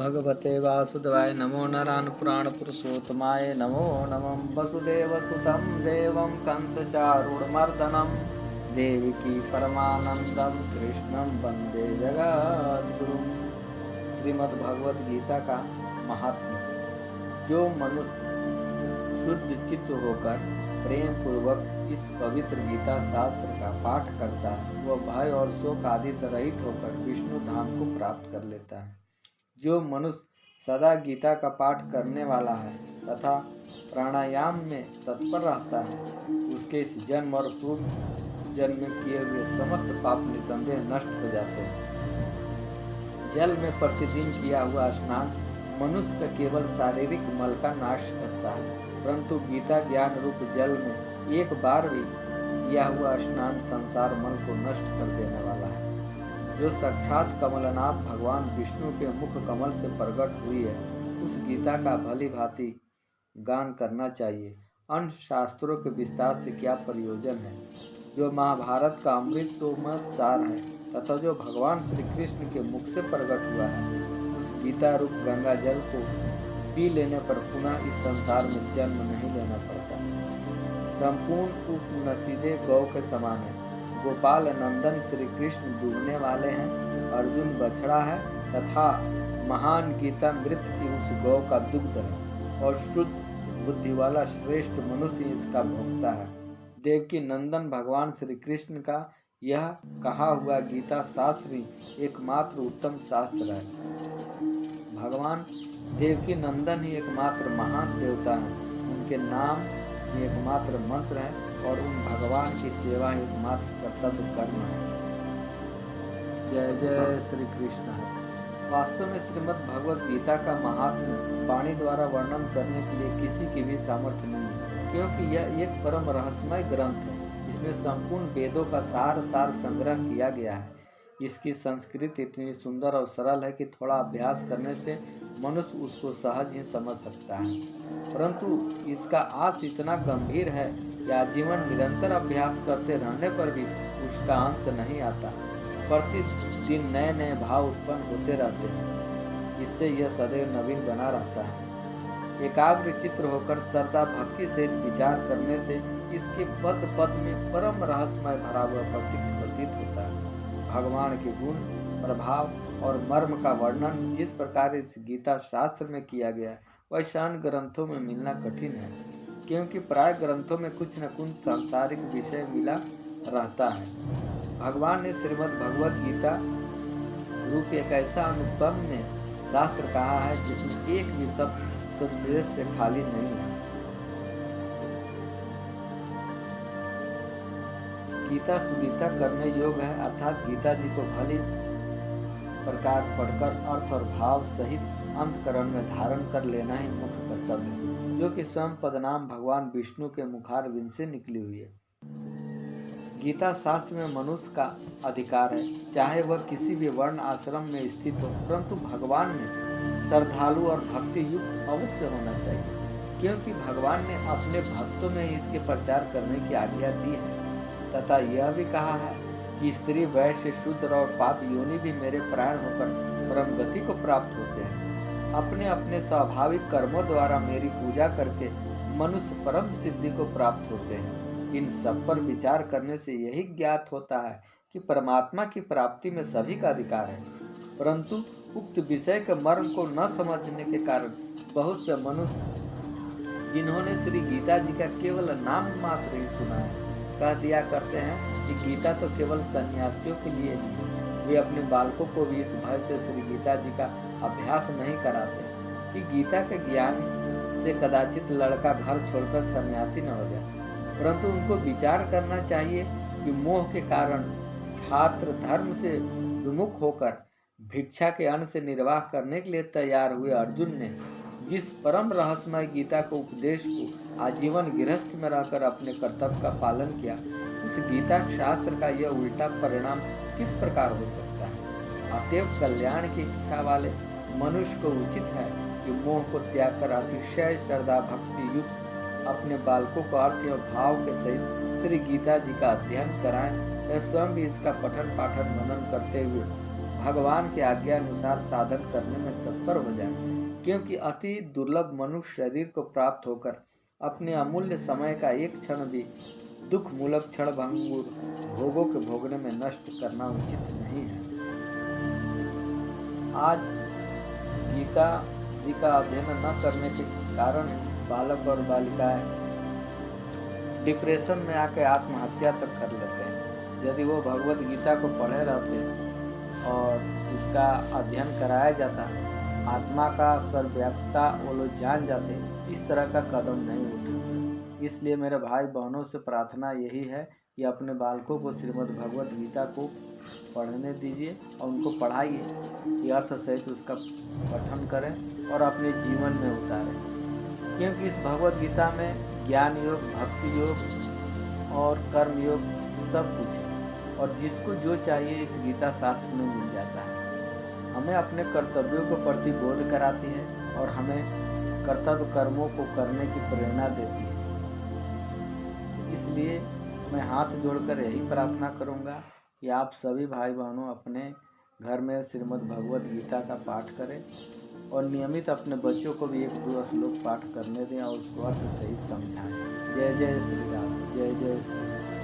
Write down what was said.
भगवते वासुदेवाय नमो नरान् पुराण पुरुषोत्तमाय नमो नमः वसुदेवसुतं देवं कंसचारूढमर्दनं देवकी परमानंदं कृष्णं वंदे जगद्गुरुं। श्रीमद् भगवद गीता का महात्म्य। जो मनुष्य शुद्ध चित्त होकर प्रेम पूर्वक इस पवित्र गीता शास्त्र का पाठ करता है वह भय और शोक आदि से रहित होकर विष्णु धाम को प्राप्त कर लेता है। जो मनुष्य सदा गीता का पाठ करने वाला है तथा प्राणायाम में तत्पर रहता है उसके इस जन्म और पूर्व जन्म में किए हुए समस्त पाप निसंदेह नष्ट हो जाते हैं। जल में प्रतिदिन किया हुआ स्नान मनुष्य का केवल शारीरिक मल का नाश करता है, परंतु गीता ज्ञान रूप जल में एक बार भी किया हुआ स्नान संसार मल को नष्ट कर देने वाला है। जो साक्षात कमलनाथ भगवान विष्णु के मुख कमल से प्रकट हुई है उस गीता का भली भांति गान करना चाहिए। अन्य शास्त्रों के विस्तार से क्या प्रयोजन है। जो महाभारत का अमृतमय सार है तथा जो भगवान श्री कृष्ण के मुख से प्रकट हुआ है उस गीता रूप गंगा जल को पी लेने पर पुनः इस संसार में जन्म नहीं लेना पड़ता। संपूर्ण उपनसीदे गौ के समान है। गोपाल नंदन श्री कृष्ण डूबने वाले हैं, अर्जुन बछड़ा है तथा महान गीता मृत की उस गौ का दुग्ध है और शुद्ध बुद्धि वाला श्रेष्ठ मनुष्य इसका भोक्ता है। देवकी नंदन भगवान श्री कृष्ण का यह कहा हुआ गीता शास्त्र ही एकमात्र उत्तम शास्त्र है। भगवान देवकी नंदन ही एकमात्र महान देवता है। उनके नाम ही एकमात्र मंत्र है और उन भगवान की सेवा ही एकमात्र कर्तव्य कर्म है। जय जय श्री कृष्ण है। वास्तव में श्रीमद् भगवद गीता का महात्म्य वाणी द्वारा वर्णन करने के लिए किसी की भी सामर्थ्य नहीं है, क्योंकि यह एक परम रहस्यमय ग्रंथ है। इसमें संपूर्ण वेदों का सार संग्रह किया गया है। इसकी संस्कृति इतनी सुंदर और सरल है कि थोड़ा अभ्यास करने से मनुष्य उसको सहज ही समझ सकता है, परंतु इसका आस इतना गंभीर है कि आजीवन निरंतर अभ्यास करते रहने पर भी उसका अंत नहीं आता। प्रतिदिन नए नए भाव उत्पन्न होते रहते हैं। इससे यह सदैव नवीन बना रहता है। एकाग्र चित्र होकर श्रद्धा भक्ति से विचार करने से इसके पद पद में परम रहस्यमय भरा हुआ प्रतीत होता है। भगवान के गुण, प्रभाव और मर्म का वर्णन जिस प्रकार इस गीता शास्त्र में किया गया है वह अन्य ग्रंथों में मिलना कठिन है, क्योंकि प्राय ग्रंथों में कुछ न कुछ सांसारिक विषय मिला रहता है। भगवान ने श्रीमद् भगवद गीता रूप एक ऐसा अनुपम में शास्त्र कहा है जिसमें एक भी शब्द संदेश से खाली नहीं है। गीता सुगीता करने योग्य है, अर्थात गीता जी को भली प्रकार पढ़कर अर्थ और भाव सहित अंतकरण में धारण कर लेना ही मुख्य कर्तव्य है, जो कि स्वयं पदनाम भगवान विष्णु के मुखारविंद से निकली हुई है। गीता शास्त्र में मनुष्य का अधिकार है, चाहे वह किसी भी वर्ण आश्रम में स्थित हो, परंतु भगवान ने श्रद्धालु और भक्ति युक्त अवश्य होना चाहिए, क्योंकि भगवान ने अपने भक्तों में इसके प्रचार करने की आज्ञा दी है तथा यह भी कहा है कि स्त्री, वैश्य, शूद्र और पाप योनि भी मेरे प्राण होकर परम गति को प्राप्त होते हैं। अपने अपने स्वाभाविक कर्मों द्वारा मेरी पूजा करके मनुष्य परम सिद्धि को प्राप्त होते हैं। इन सब पर विचार करने से यही ज्ञात होता है कि परमात्मा की प्राप्ति में सभी का अधिकार है, परंतु उक्त विषय के मर्म को न समझने के कारण बहुत से मनुष्य जिन्होंने श्री गीता जी का केवल नाम मात्र ही सुना है कह दिया करते हैं कि गीता तो केवल सन्यासियों के लिए है। वे अपने बालकों को भी इस भय से श्री गीता जी का अभ्यास नहीं कराते कि गीता के ज्ञान से कदाचित लड़का घर छोड़कर सन्यासी न हो जाए, परंतु उनको विचार करना चाहिए कि मोह के कारण छात्र धर्म से विमुख होकर भिक्षा के अन्न से निर्वाह करने के लिए तैयार हुए अर्जुन ने जिस परम रहस्यमय गीता को उपदेश को आजीवन गृहस्थ में रहकर अपने कर्तव्य का पालन किया, उस गीता शास्त्र का यह उल्टा परिणाम किस प्रकार हो सकता है। अतएव कल्याण की इच्छा वाले मनुष्य को उचित है कि मोह को त्याग कर अतिशय श्रद्धा भक्ति युक्त अपने बालकों को अर्थ एवं भाव के सहित श्री गीता जी का अध्ययन कराएं। वह स्वयं भी इसका पठन पाठन मनन करते हुए भगवान के आज्ञा अनुसार साधन करने में तत्पर हो जाएं, क्योंकि अति दुर्लभ मनुष्य शरीर को प्राप्त होकर अपने अमूल्य समय का एक क्षण भी दुख मूलक क्षण भंगुर भोगों के भोगने में नष्ट करना उचित नहीं है। आज गीता जी का अध्ययन न करने के कारण बालक और बालिकाएं डिप्रेशन में आकर आत्महत्या तक कर लेते हैं। यदि वो भगवत गीता को पढ़े रहते और इसका अध्ययन कराया जाता, आत्मा का सर्वव्यापकता वो लोग जान जाते, इस तरह का कदम नहीं उठाते। इसलिए मेरे भाई बहनों से प्रार्थना यही है कि अपने बालकों को श्रीमद् भगवत गीता को पढ़ने दीजिए और उनको पढ़ाइए कि अर्थ सहित उसका पठन करें और अपने जीवन में उतारें, क्योंकि इस भगवत गीता में ज्ञान योग, भक्ति योग और कर्म योग सब कुछ है और जिसको जो चाहिए इस गीता शास्त्र में मिल जाता है। हमें अपने कर्तव्यों को प्रति बोध कराती है और हमें कर्तव्य कर्मों को करने की प्रेरणा देती है। इसलिए मैं हाथ जोड़कर यही प्रार्थना करूंगा कि आप सभी भाई बहनों अपने घर में श्रीमद् भगवत गीता का पाठ करें और नियमित अपने बच्चों को भी 1-2 श्लोक पाठ करने दें और उसको अर्थ सही समझाएं। जय जय श्री राम, जय जय श्री राम।